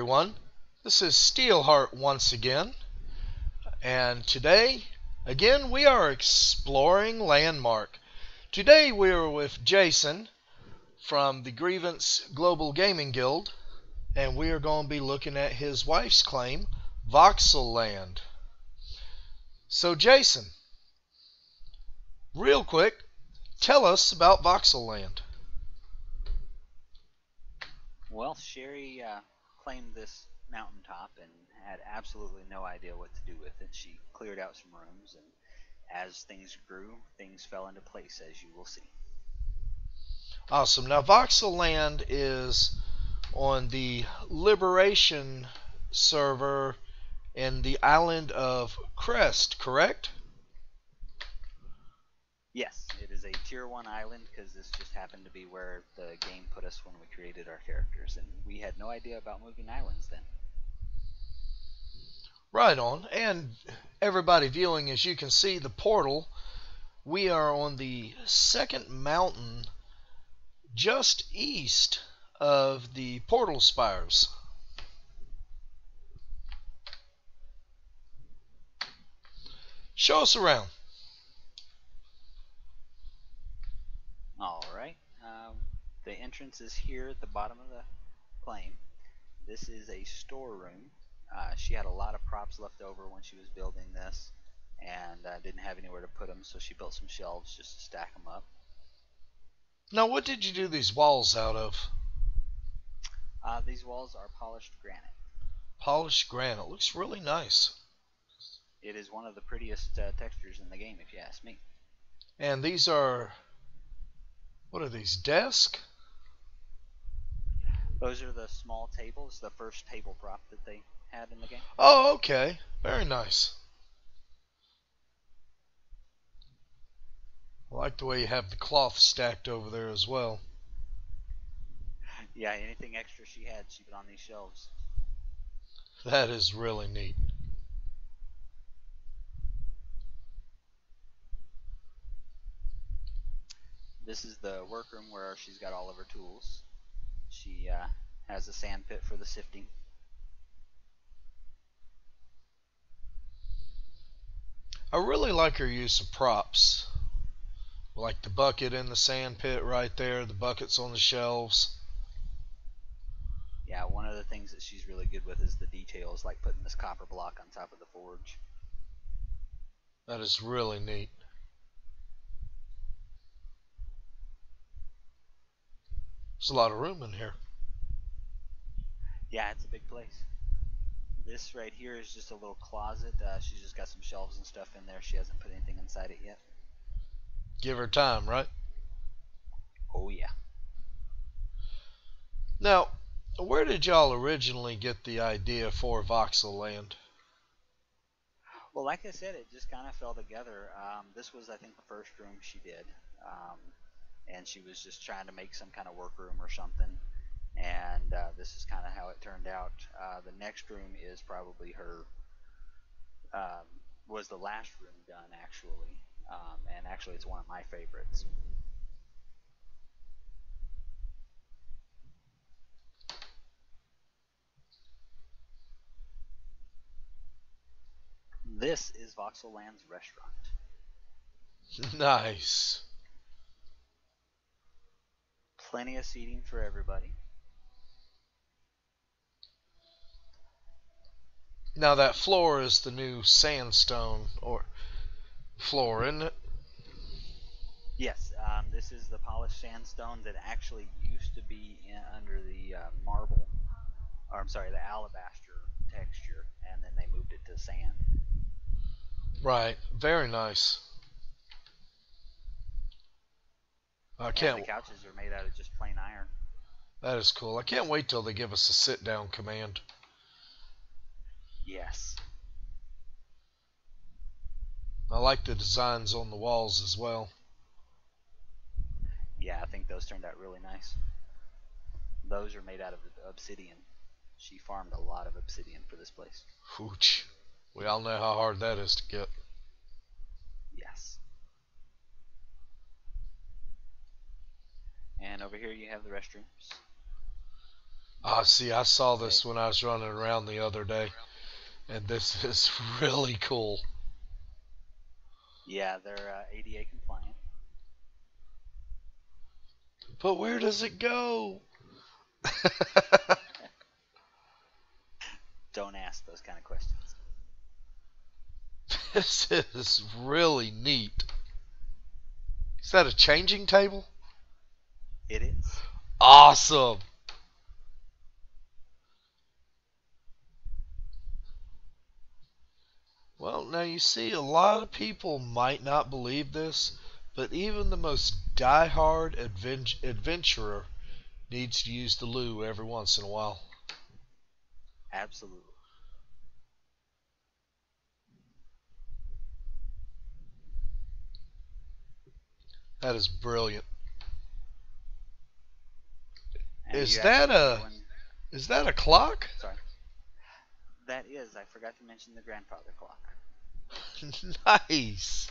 everyone, this is Steelheart once again, and today, again, we are exploring Landmark. Today we are with Jason from the Grievance Global Gaming Guild, and we are going to be looking at his wife's claim, VoxelLand. So Jason, real quick, tell us about VoxelLand. Well, Sherry claimed this mountaintop and had absolutely no idea what to do with it. She cleared out some rooms, and as things grew, things fell into place, as you will see. Awesome. Now, VoxelLand is on the Liberation server in the island of Crest, correct? Yes, it is a Tier 1 island because this just happened to be where the game put us when we created our characters, and we had no idea about moving islands then. Right on. And everybody viewing, as you can see, the portal, we are on the second mountain just east of the portal spires. Show us around. Alright, the entrance is here at the bottom of the claim. This is a storeroom. She had a lot of props left over when she was building this, and didn't have anywhere to put them, so she built some shelves just to stack them up. Now, what did you do these walls out of? These walls are polished granite. Polished granite. Looks really nice. It is one of the prettiest textures in the game, if you ask me. And these are, what are these, desk? Those are the small tables, the first table prop that they had in the game. Oh, okay. Very nice. I like the way you have the cloth stacked over there as well. Yeah, anything extra she had, she put on these shelves. That is really neat. This is the workroom where she's got all of her tools. She has a sand pit for the sifting. I really like her use of props. Like the bucket in the sand pit right there, the buckets on the shelves. Yeah, one of the things that she's really good with is the details, like putting this copper block on top of the forge. That is really neat. There's a lot of room in here. Yeah, it's a big place. This right here is just a little closet. She's just got some shelves and stuff in there. She hasn't put anything inside it yet. Give her time, right? Oh yeah. Now, where did y'all originally get the idea for VoxelLand? Well, like I said, it just kind of fell together. This was, I think, the first room she did. And she was just trying to make some kind of workroom or something. And this is kind of how it turned out. The next room is probably her, was the last room done, actually. And actually, it's one of my favorites. This is VoxelLand's restaurant. Nice. Plenty of seating for everybody. Now that floor is the new sandstone or floor, isn't it? Yes, this is the polished sandstone that actually used to be under the marble, or I'm sorry, the alabaster texture, and then they moved it to sand. Right. Very nice. I can't. And the couches are made out of just plain iron. That is cool. I can't wait till they give us a sit-down command. Yes. I like the designs on the walls as well. Yeah, I think those turned out really nice. Those are made out of obsidian. She farmed a lot of obsidian for this place. Hooch. We all know how hard that is to get. Yes. And over here you have the restrooms. Ah, see, I saw They, this when I was running around the other day, and this is really cool. yeah, they're ADA compliant. But where does it go? Don't ask those kind of questions. This is really neat. Is that a changing table? It is. Awesome. Well, now you see, a lot of people might not believe this, but even the most die-hard adventurer needs to use the loo every once in a while. Absolutely. That is brilliant. And Is you that actually a go in. is that a clock? Sorry. That is. I forgot to mention the grandfather clock. Nice.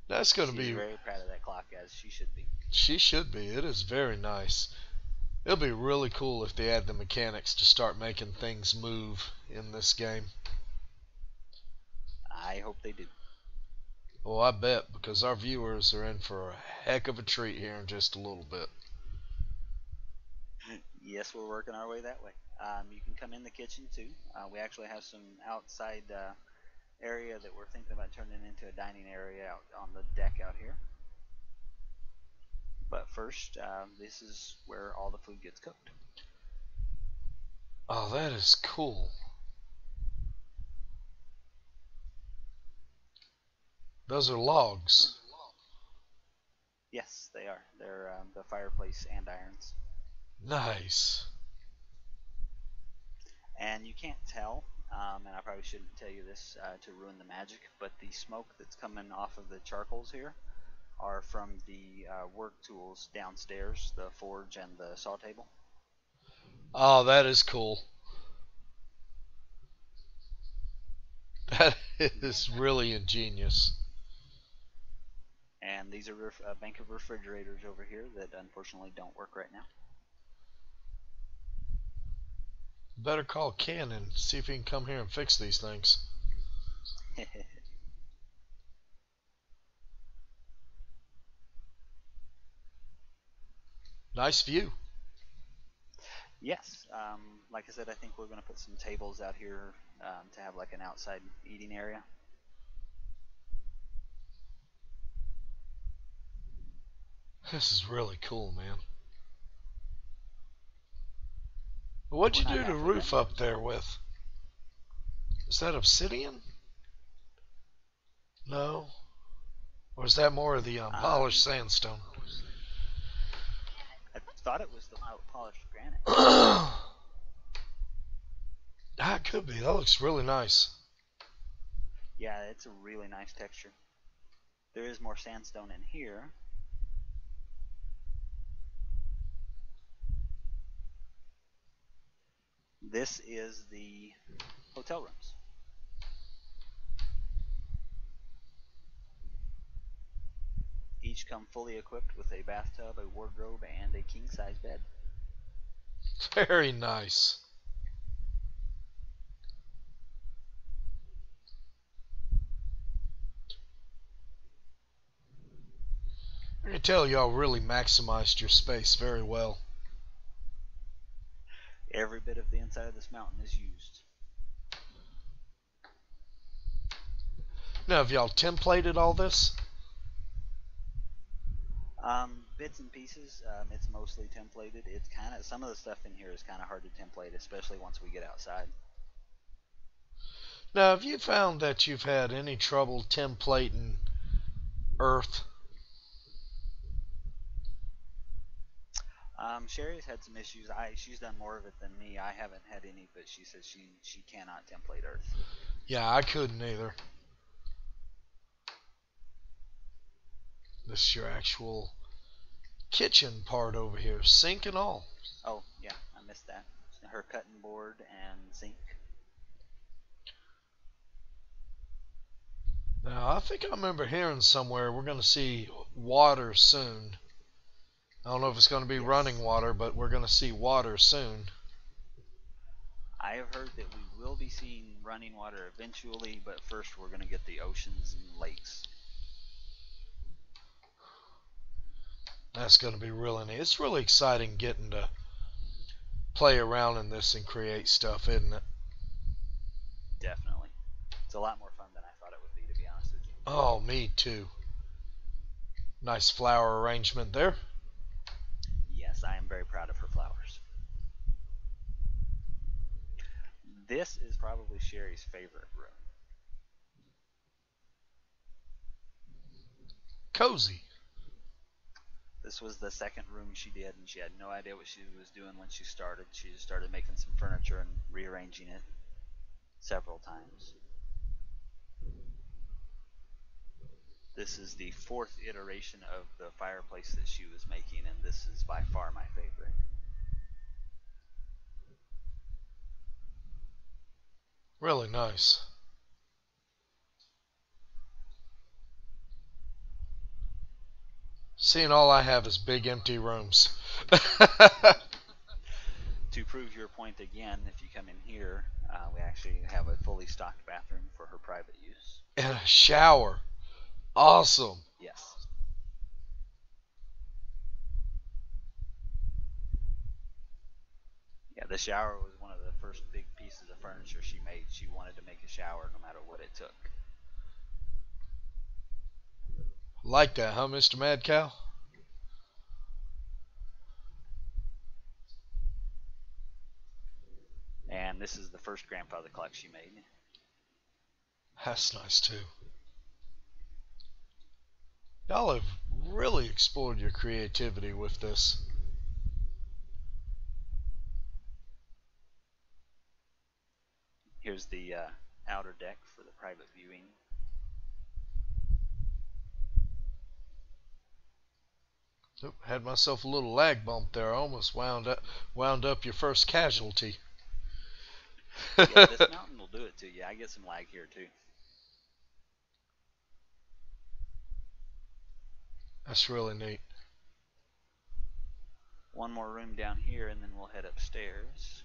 That's going to She's be. very proud of that clock, as she should be. She should be. It is very nice. It'll be really cool if they add the mechanics to start making things move in this game. I hope they do. Well, I bet, because our viewers are in for a heck of a treat here in just a little bit. Yes, we're working our way that way. You can come in the kitchen too. We actually have some outside area that we're thinking about turning into a dining area out on the deck out here. But first, this is where all the food gets cooked. Oh, that is cool. Those are logs. Yes, they are. They're the fireplace andirons. Nice. And you can't tell, and I probably shouldn't tell you this to ruin the magic, but the smoke that's coming off of the charcoals here are from the work tools downstairs, the forge and the saw table. Oh, that is cool. That is really ingenious. And these are a bank of refrigerators over here that unfortunately don't work right now. Better call Ken and see if he can come here and fix these things. Nice view. Yes, like I said, I think we're going to put some tables out here to have like an outside eating area. This is really cool, man. What'd you We're not do to halfway roof done. up there with? Is that obsidian? No. Or is that more of the polished sandstone? I thought it was the polished granite. That could be. That looks really nice. Yeah, it's a really nice texture. There is more sandstone in here. This is the hotel rooms. Each come fully equipped with a bathtub, a wardrobe, and a king-size bed. Very nice. I can tell y'all really maximized your space very well. Every bit of the inside of this mountain is used. Now, have y'all templated all this? Bits and pieces. It's mostly templated. It's kind of some of the stuff in here is kind of hard to template, especially once we get outside. Now, have you found that you've had any trouble templating Earth? Sherry's had some issues. She's done more of it than me. I haven't had any, but she says she cannot template Earth. Yeah, I couldn't either. This is your actual kitchen part over here, sink and all. Oh yeah, I missed that. Her cutting board and sink. Now, I think I remember hearing somewhere we're going to see water soon. I don't know if it's going to be Yes. running water, but we're going to see water soon. I have heard that we will be seeing running water eventually, but first we're going to get the oceans and lakes. That's going to be really neat. It's really exciting getting to play around in this and create stuff, isn't it? Definitely. It's a lot more fun than I thought it would be, to be honest with you. Oh, me too. Nice flower arrangement there. Yes, I am very proud of her flowers. This is probably Sherry's favorite room. Cozy. This was the second room she did, and she had no idea what she was doing when she started. She just started making some furniture and rearranging it several times. This is the fourth iteration of the fireplace that she was making, and this is by far my favorite. Really nice. Seeing all I have is big empty rooms. To prove your point again, if you come in here, we actually have a fully stocked bathroom for her private use. And a shower. Awesome. Yes. Yeah, the shower was one of the first big pieces of furniture she made. She wanted to make a shower no matter what it took. Like that, huh, Mr. Mad Cow? And this is the first grandfather clock she made. That's nice too. Y'all have really explored your creativity with this. Here's the outer deck for the private viewing. Oop, had myself a little lag bump there. I almost wound up your first casualty. Yeah, this mountain will do it to you. I get some lag here too. That's really neat. One more room down here, and then we'll head upstairs.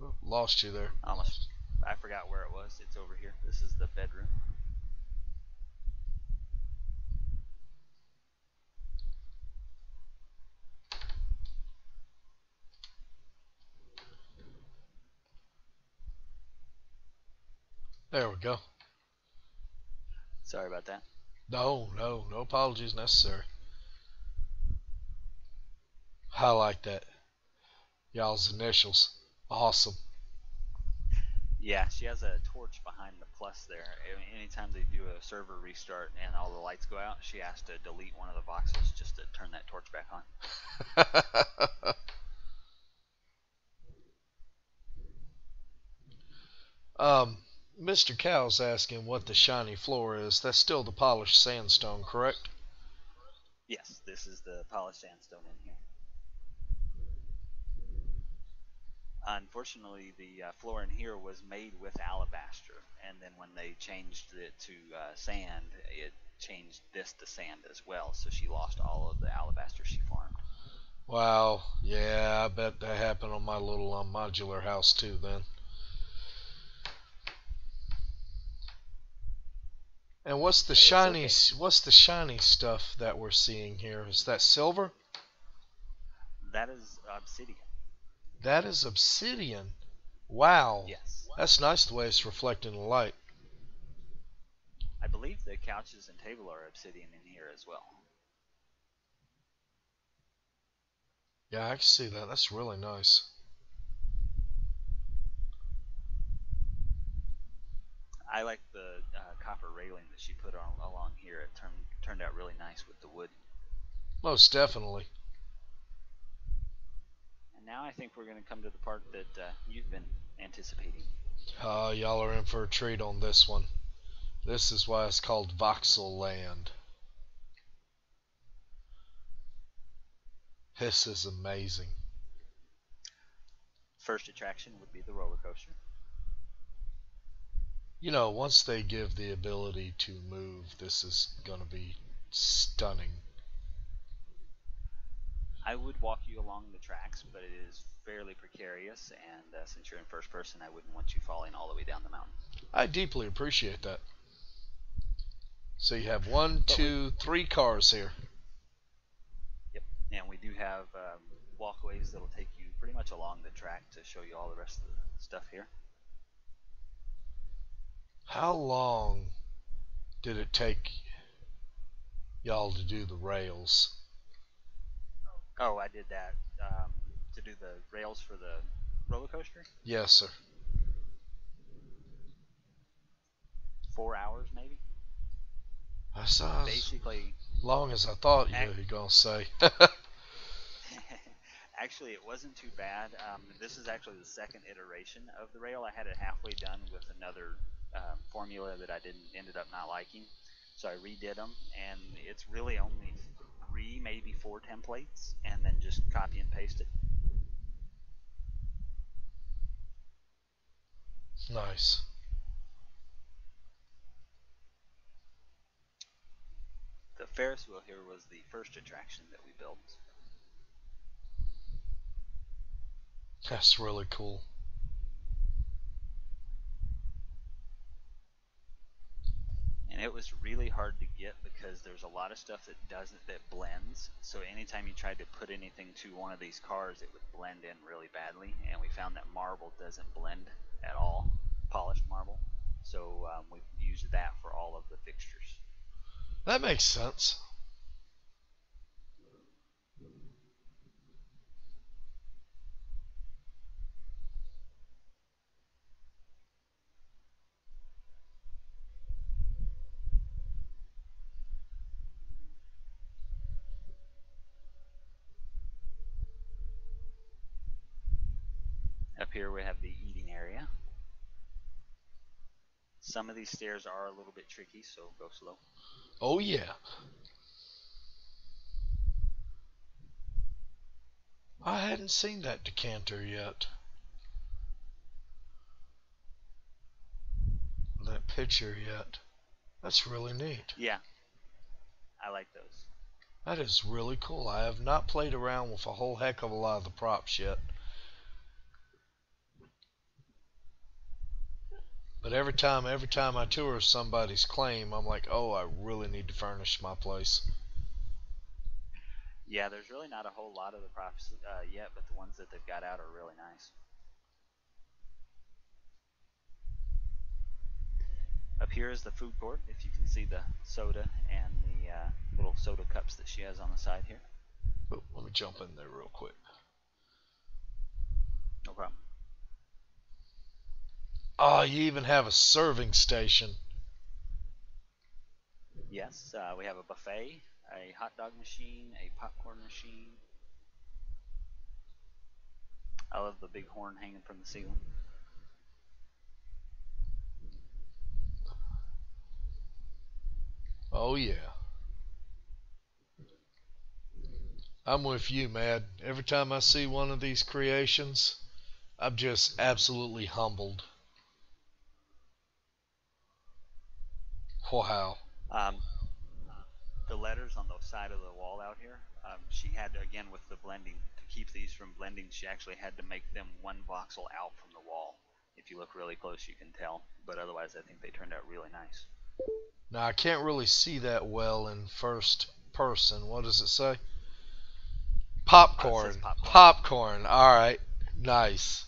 Oop, lost you there. I forgot where it was. It's over here. This is the bedroom. There we go. Sorry about that. No apologies necessary. I like that. Y'all's initials. Awesome. Yeah, she has a torch behind the plus there. Anytime they do a server restart and all the lights go out, she has to delete one of the voxels just to turn that torch back on. Mr. Cow's asking what the shiny floor is. That's still the polished sandstone, correct? Yes, this is the polished sandstone in here. Unfortunately, the floor in here was made with alabaster, and then when they changed it to sand, it changed this to sand as well, so she lost all of the alabaster she farmed. Wow, yeah, I bet that happened on my little modular house too then. And what's the shiny stuff that we're seeing here? Is that silver? That is obsidian. That is obsidian. Wow. Yes. That's nice the way it's reflecting the light. I believe the couches and table are obsidian in here as well. Yeah, I can see that. That's really nice. I like the copper railing that she put on along here. It turned out really nice with the wood. Most definitely. And now I think we're going to come to the part that you've been anticipating. Y'all are in for a treat on this one. This is why it's called VoxelLand. This is amazing. First attraction would be the roller coaster. You know, once they give the ability to move, this is going to be stunning. I would walk you along the tracks, but it is fairly precarious, and since you're in first person, I wouldn't want you falling all the way down the mountain. I deeply appreciate that. So you have one, But two, 3 cars here. Yep, and we do have walkways that'll take you pretty much along the track to show you all the rest of the stuff here. How long did it take y'all to do the rails? Oh, I did that to do the rails for the roller coaster. Yes, sir. 4 hours, maybe. That's not Basically, as long as I thought you were going to say. actually, it wasn't too bad. This is actually the second iteration of the rail. I had it halfway done with another formula that I ended up not liking, so I redid them, and it's really only 3, maybe 4 templates, and then just copy and paste it. Nice. The Ferris wheel here was the first attraction that we built. That's really cool. And it was really hard to get because there's a lot of stuff that blends. So anytime you tried to put anything to one of these cars, it would blend in really badly. And we found that marble doesn't blend at all, polished marble. So we used that for all of the fixtures. That makes sense. Up here we have the eating area. Some of these stairs are a little bit tricky, so go slow. Oh yeah. I hadn't seen that decanter yet. That picture yet. That's really neat. Yeah, I like those. That is really cool. I have not played around with a whole heck of a lot of the props yet. But every time I tour somebody's claim, I'm like, oh, I really need to furnish my place. Yeah, there's really not a whole lot of the props yet, but the ones that they've got out are really nice. Up here is the food court. If you can see the soda and the little soda cups that she has on the side here. Oh, let me jump in there real quick. No problem. Oh, you even have a serving station. Yes, we have a buffet, a hot dog machine, a popcorn machine. I love the big horn hanging from the ceiling. Oh yeah. I'm with you, man. Every time I see one of these creations, I'm just absolutely humbled. Wow. The letters on the side of the wall out here, she had to, again with the blending, to keep these from blending, she actually had to make them one voxel out from the wall. If you look really close, you can tell, but otherwise I think they turned out really nice. Now, I can't really see that well in first person. What does it say? Popcorn. It says popcorn. Popcorn. Alright. Nice.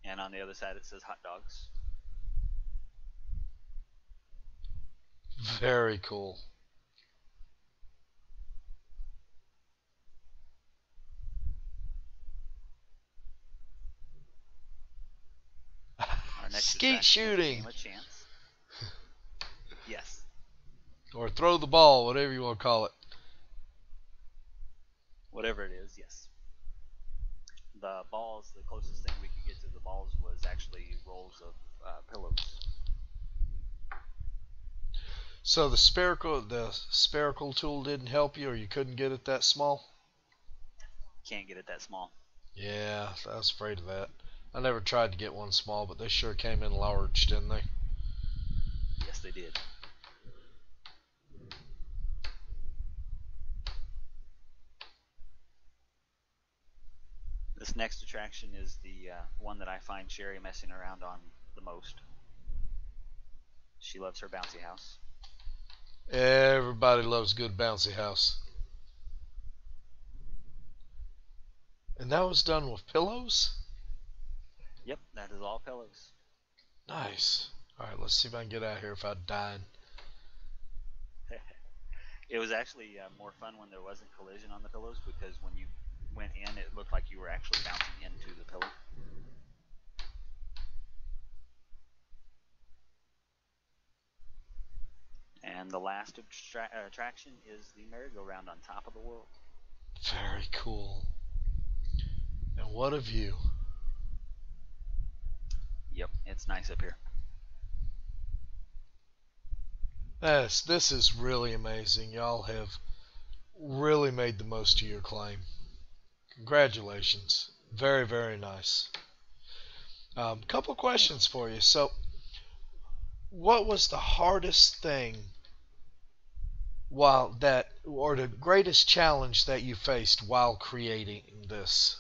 And on the other side it says hot dogs. Very cool. Skeet shooting. A chance. Yes. Or throw the ball, whatever you want to call it. Whatever it is, yes. The balls, the closest thing we could get to the balls was actually rolls of pillows. So the spherical tool didn't help you, or you couldn't get it that small? Can't get it that small. Yeah, I was afraid of that. I never tried to get one small, but they sure came in large, didn't they? Yes. they did. This next attraction is the one that I find Sherry messing around on the most. She loves her bouncy house. Everybody loves good bouncy house. And that was done with pillows? Yep, that is all pillows. Nice. Alright, let's see if I can get out of here if I die. It was actually more fun when there wasn't collision on the pillows, because when you went in, it looked like you were actually bouncing into the pillow. And the last attraction is the merry-go-round on top of the world. Very cool. And what a view. Yep, it's nice up here. Yes, this is really amazing. Y'all have really made the most of your claim. Congratulations. Very, very nice. Couple questions for you. So, what was the hardest thing or the greatest challenge that you faced while creating this?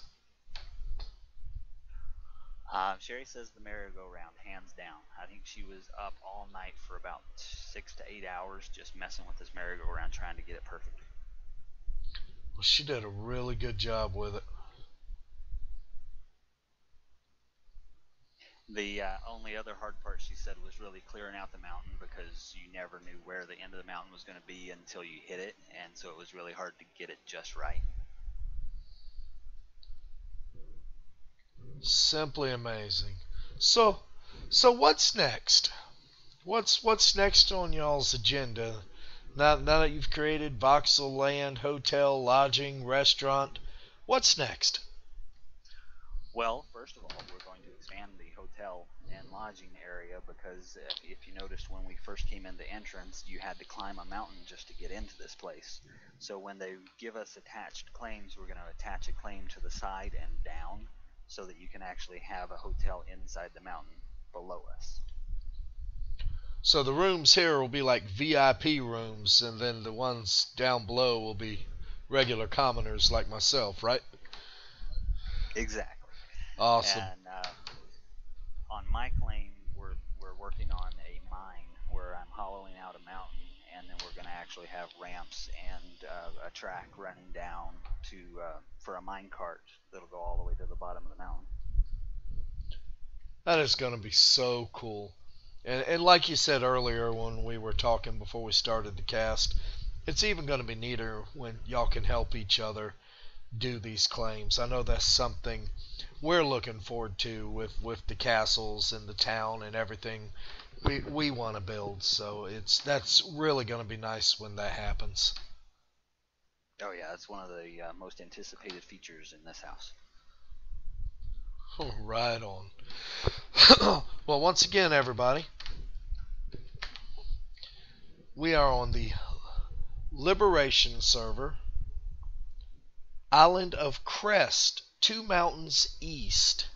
Sherry says the merry-go-round, hands down. I think she was up all night for about 6 to 8 hours just messing with this merry-go-round, trying to get it perfect. Well, she did a really good job with it. The only other hard part, she said, was really clearing out the mountain, because you never knew where the end of the mountain was going to be until you hit it, and so it was really hard to get it just right. Simply amazing. So what's next? What's next on y'all's agenda? Now that you've created VoxelLand, hotel, lodging, restaurant, what's next? Well, first of all, we're going to expand the hotel and lodging area, because if you noticed, when we first came in the entrance, you had to climb a mountain just to get into this place. So when they give us attached claims, we're going to attach a claim to the side and down, so that you can actually have a hotel inside the mountain below us. So the rooms here will be like VIP rooms, and then the ones down below will be regular commoners like myself, right? Exactly. Awesome. And on my claim, we're working on a mine where I'm hollowing out a mountain, and then we're going to actually have ramps and a track running down for a mine cart that'll go all the way to the bottom of the mountain. That is going to be so cool. And like you said earlier when we were talking before we started the cast, it's even going to be neater when y'all can help each other do these claims. I know that's something we're looking forward to with the castles and the town and everything we want to build. So that's really going to be nice when that happens. Oh yeah, that's one of the most anticipated features in this house. Oh, right on. Well, once again, everybody, we are on the Liberation server, Island of Crest, 2 mountains east,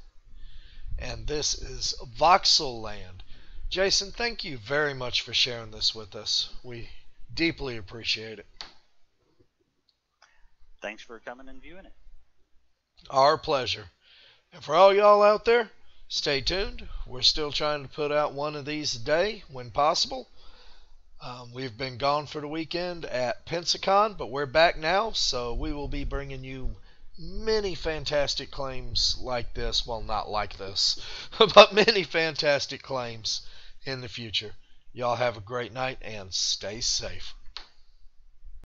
and this is VoxelLand. Jason, thank you very much for sharing this with us. We deeply appreciate it. Thanks for coming and viewing it. Our pleasure. And for all y'all out there, stay tuned. We're still trying to put out one of these a day when possible. We've been gone for the weekend at Pensacon, but we're back now, so we will be bringing you many fantastic claims like this. Well, not like this, but many fantastic claims in the future. Y'all have a great night and stay safe.